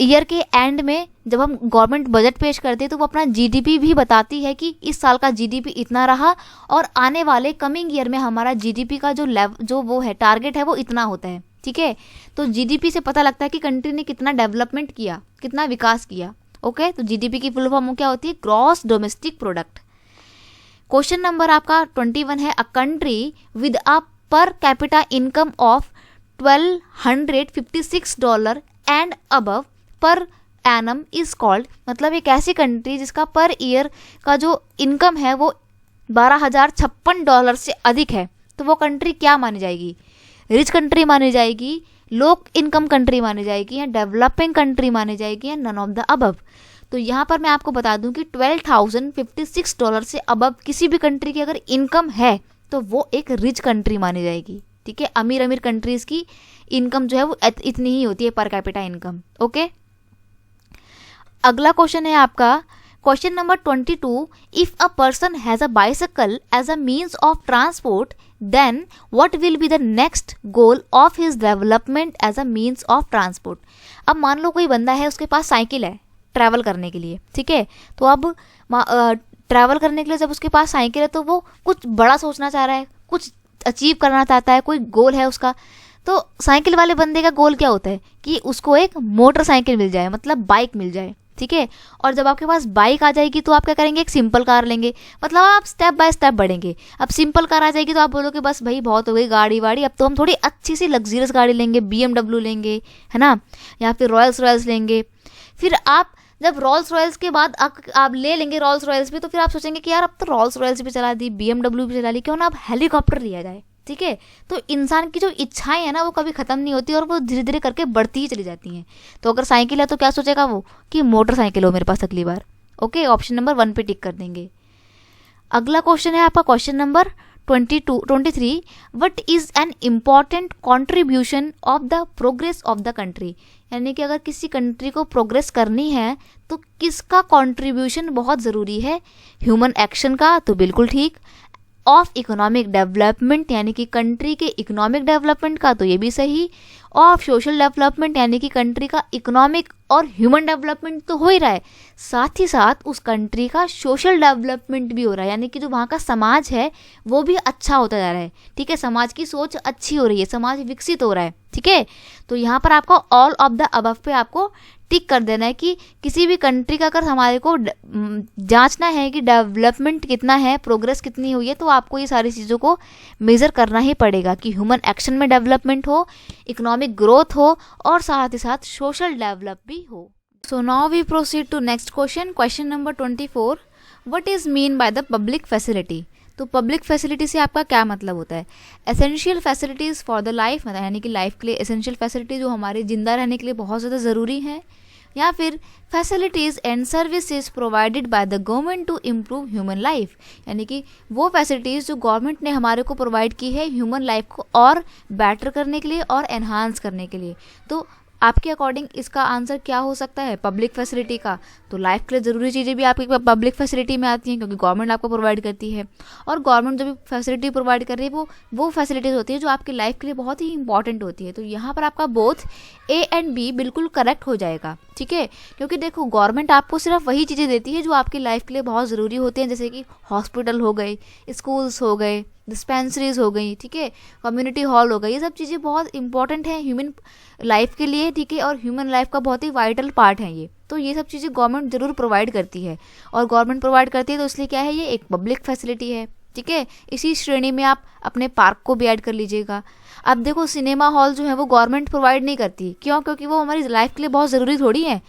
ईयर के एंड में जब हम गवर्नमेंट बजट पेश करते हैं तो वो अपना जीडीपी भी बताती है कि इस साल का जीडीपी इतना रहा और आने वाले कमिंग ईयर में हमारा जीडीपी का जो वो है टारगेट है वो इतना होता है। ठीक है, तो जीडीपी से पता लगता है कि कंट्री ने कितना डेवलपमेंट किया, कितना विकास किया। ओके, तो जीडीपी की फुल फॉर्म क्या होती है? Gross domestic product. Question number आपका 21 है, अ कंट्री विद अ पर capita income of $1256 and above per annum is called, मतलब एक ऐसी कंट्री जिसका पर ईयर का जो इनकम है वो $12,056 से अधिक है, तो वो कंट्री क्या मानी जाएगी? रिच कंट्री मानी जाएगी, लो इनकम कंट्री मानी जाएगी, या डेवलपिंग कंट्री मानी जाएगी, या नन ऑफ द अबव। तो यहाँ पर मैं आपको बता दूं कि $12,056 से अबव किसी भी कंट्री की अगर इनकम है तो वो एक रिच कंट्री मानी जाएगी। ठीक है, अमीर अमीर कंट्रीज की इनकम जो है वो इतनी ही होती है पर कैपिटा इनकम। ओके, अगला क्वेश्चन है आपका question number 22, if a person has a bicycle as a means of transport then what will be the next goal of his development as a means of transport. अब मान लो कोई बंदा है, उसके पास cycle है ट्रैवल करने के लिए। ठीक है, तो अब ट्रैवल करने के लिए जब उसके पास साइकिल है तो वो कुछ बड़ा सोचना चाह रहा है, कुछ अचीव करना चाहता है, कोई गोल है उसका। तो साइकिल वाले बंदे का गोल क्या होता है कि उसको एक मोटरसाइकिल मिल जाए, मतलब बाइक मिल जाए। ठीक है, और जब आपके पास बाइक आ जाएगी तो आप क्या करेंगे? एक सिंपल कार लेंगे, मतलब आप स्टेप बाय स्टेप बढ़ेंगे। अब सिंपल कार आ जाएगी तो आप बोलोगे बस भाई बहुत हो गई गाड़ी वाड़ी, अब तो हम थोड़ी अच्छी सी लग्जरियस गाड़ी लेंगे, BMW लेंगे, है ना, या फिर रॉयल्स लेंगे। फिर आप जब रॉल्स रॉयल्स के बाद आप ले लेंगे रॉल्स रॉयल्स भी, तो फिर आप सोचेंगे कि यार अब तो रॉल्स रॉयल्स भी चला दी, BMW भी चला ली, क्यों ना अब हेलीकॉप्टर लिया जाए। ठीक है, तो इंसान की जो इच्छाएं हैं ना वो कभी ख़त्म नहीं होती और वो धीरे धीरे करके बढ़ती ही चली जाती हैं। तो अगर साइकिल है तो क्या सोचेगा वो कि मोटरसाइकिल हो मेरे पास अगली बार। ओके, ऑप्शन नंबर 1 पे टिक कर देंगे। अगला क्वेश्चन है आपका question number 23, what is an important contribution of the progress of the country, यानी कि अगर किसी कंट्री को प्रोग्रेस करनी है तो किसका कॉन्ट्रीब्यूशन बहुत ज़रूरी है? ह्यूमन एक्शन का, तो बिल्कुल ठीक। ऑफ इकोनॉमिक डेवलपमेंट, यानी कि कंट्री के इकोनॉमिक डेवलपमेंट का, तो ये भी सही। ऑफ सोशल डेवलपमेंट, यानी कि कंट्री का इकोनॉमिक और ह्यूमन डेवलपमेंट तो हो ही रहा है, साथ ही साथ उस कंट्री का सोशल डेवलपमेंट भी हो रहा है, यानी कि जो वहाँ का समाज है वो भी अच्छा होता जा रहा है। ठीक है, समाज की सोच अच्छी हो रही है, समाज विकसित हो रहा है। ठीक है, तो यहाँ पर आपको ऑल ऑफ द अबव पे आपको टिक कर देना है कि किसी भी कंट्री का अगर हमारे को जांचना है कि डेवलपमेंट कितना है, प्रोग्रेस कितनी हुई है, तो आपको ये सारी चीज़ों को मेज़र करना ही पड़ेगा कि ह्यूमन एक्शन में डेवलपमेंट हो, इकोनॉमिक ग्रोथ हो और साथ ही साथ सोशल डेवलप भी हो। So now we proceed to next question, question number 24, what is mean by the public facility. तो पब्लिक फैसिलिटी से आपका क्या मतलब होता है? Essential facilities for the life, मतलब यानी कि लाइफ के लिए एसेंशियल फैसिलिटी जो हमारे जिंदा रहने के लिए बहुत ज़्यादा ज़रूरी है, या फिर facilities and services provided by the government to improve human life, यानी कि वो फैसिलिटीज़ जो गवर्नमेंट ने हमारे को प्रोवाइड की है ह्यूमन लाइफ को और बेटर करने के लिए और एनहांस करने के लिए। तो आपके अकॉर्डिंग इसका आंसर क्या हो सकता है पब्लिक फैसिलिटी का? तो लाइफ के लिए ज़रूरी चीज़ें भी आपकी पब्लिक फैसिलिटी में आती हैं, क्योंकि गवर्नमेंट आपको प्रोवाइड करती है, और गवर्नमेंट जो भी फैसिलिटी प्रोवाइड कर रही है वो फैसिलिटीज़ होती है जो आपकी लाइफ के लिए बहुत ही इंपॉर्टेंट होती है। तो यहाँ पर आपका बोथ A एंड B बिल्कुल करेक्ट हो जाएगा। ठीक है, क्योंकि देखो गवर्नमेंट आपको सिर्फ वही चीज़ें देती है जो आपकी लाइफ के लिए बहुत ज़रूरी होती हैं, जैसे कि हॉस्पिटल हो गए, स्कूल्स हो गए, डिस्पेंसरीज हो गई, ठीक है, कम्युनिटी हॉल हो गई, ये सब चीज़ें बहुत इंपॉर्टेंट हैं ह्यूमन लाइफ के लिए। ठीक है, और ह्यूमन लाइफ का बहुत ही वाइटल पार्ट है ये। तो ये सब चीज़ें गवर्नमेंट ज़रूर प्रोवाइड करती है, और गवर्नमेंट प्रोवाइड करती है तो इसलिए क्या है, ये एक पब्लिक फैसिलिटी है। ठीक है, इसी श्रेणी में आप अपने पार्क को भी ऐड कर लीजिएगा। अब देखो सिनेमा हॉल जो है वो गवर्नमेंट प्रोवाइड नहीं करती, क्यों? क्योंकि वो हमारी लाइफ के लिए बहुत ज़रूरी थोड़ी है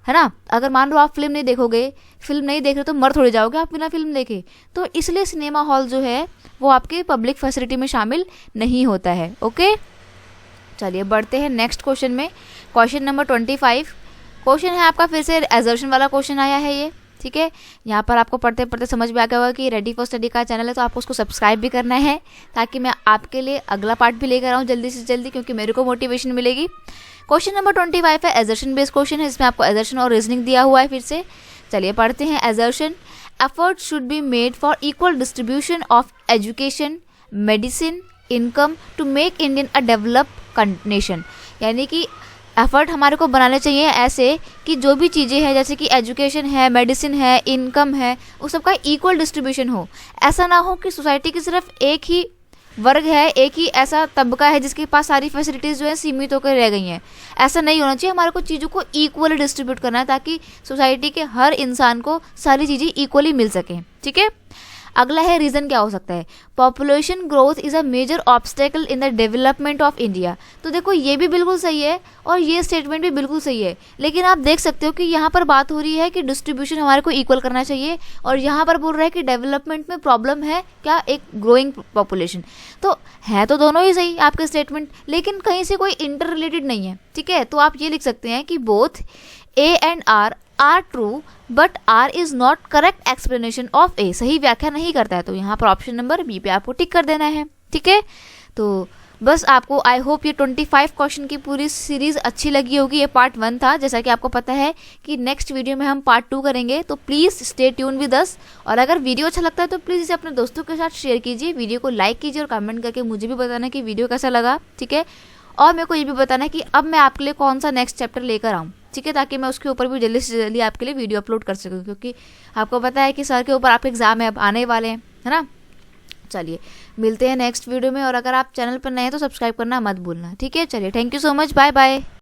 ना। अगर मान लो आप फिल्म नहीं देखोगे, फिल्म नहीं देख रहे तो मर थोड़ी जाओगे आप बिना फिल्म देखे। तो इसलिए सिनेमा हॉल जो है वो आपके पब्लिक फैसिलिटी में शामिल नहीं होता है। ओके, चलिए बढ़ते हैं नेक्स्ट क्वेश्चन में। क्वेश्चन नंबर 25 क्वेश्चन है आपका, फिर से एजर्शन वाला क्वेश्चन आया है ये, ठीक है। यहाँ पर आपको पढ़ते पढ़ते समझ में आ गया होगा कि रेडी फॉर स्टडी का चैनल है, तो आपको उसको सब्सक्राइब भी करना है ताकि मैं आपके लिए अगला पार्ट भी लेकर आऊँ जल्दी से जल्दी, क्योंकि मेरे को मोटिवेशन मिलेगी। क्वेश्चन नंबर 25 है एजर्शन बेस्ड क्वेश्चन है, इसमें आपको एजर्शन और रीजनिंग दिया हुआ है। फिर से चलिए पढ़ते हैं। Assertion, effort should be made for equal distribution of education, medicine, income to make Indian a developed nation. यानी कि एफर्ट हमारे को बनाने चाहिए ऐसे कि जो भी चीज़ें हैं जैसे कि एजुकेशन है, मेडिसिन है, इनकम है, उस सब का इक्वल डिस्ट्रीब्यूशन हो। ऐसा ना हो कि सोसाइटी की सिर्फ एक ही वर्ग है, एक ही ऐसा तबका है जिसके पास सारी फैसिलिटीज़ जो है सीमित होकर रह गई हैं। ऐसा नहीं होना चाहिए, हमारे को चीज़ों को इक्वली डिस्ट्रीब्यूट करना है ताकि सोसाइटी के हर इंसान को सारी चीज़ें इक्वली मिल सकें, ठीक है। अगला है रीज़न क्या हो सकता है। Population growth is a major obstacle in the development of India. तो देखो ये भी बिल्कुल सही है और ये स्टेटमेंट भी बिल्कुल सही है, लेकिन आप देख सकते हो कि यहाँ पर बात हो रही है कि डिस्ट्रीब्यूशन हमारे को इक्वल करना चाहिए, और यहाँ पर बोल रहा है कि डेवलपमेंट में प्रॉब्लम है क्या, एक ग्रोइंग पॉपुलेशन। तो है तो दोनों ही सही आपके स्टेटमेंट, लेकिन कहीं से कोई इंटर रिलेटेड नहीं है, ठीक है। तो आप ये लिख सकते हैं कि both A and R true but R is not correct explanation of A. सही व्याख्या नहीं करता है, तो यहाँ पर ऑप्शन नंबर बी पे आपको टिक कर देना है, ठीक है। तो बस आपको आई होप ये 25 क्वेश्चन की पूरी सीरीज़ अच्छी लगी होगी। ये पार्ट 1 था, जैसा कि आपको पता है कि नेक्स्ट वीडियो में हम पार्ट 2 करेंगे, तो please stay tune with us. और अगर वीडियो अच्छा लगता है तो प्लीज़ इसे अपने दोस्तों के साथ शेयर कीजिए, वीडियो को लाइक कीजिए और कमेंट करके मुझे भी बताना कि वीडियो कैसा लगा, ठीक है। और मेरे को ये भी बताना है कि अब मैं आपके लिए कौन सा नेक्स्ट चैप्टर लेकर आऊँ, ठीक है, ताकि मैं उसके ऊपर भी जल्दी से जल्दी आपके लिए वीडियो अपलोड कर सकूँ, क्योंकि आपको पता है कि सर के ऊपर आपके एग्ज़ाम है अब आने वाले हैं, है ना। चलिए मिलते हैं नेक्स्ट वीडियो में, और अगर आप चैनल पर नए हैं तो सब्सक्राइब करना मत भूलना, ठीक है। चलिए thank you so much, bye bye.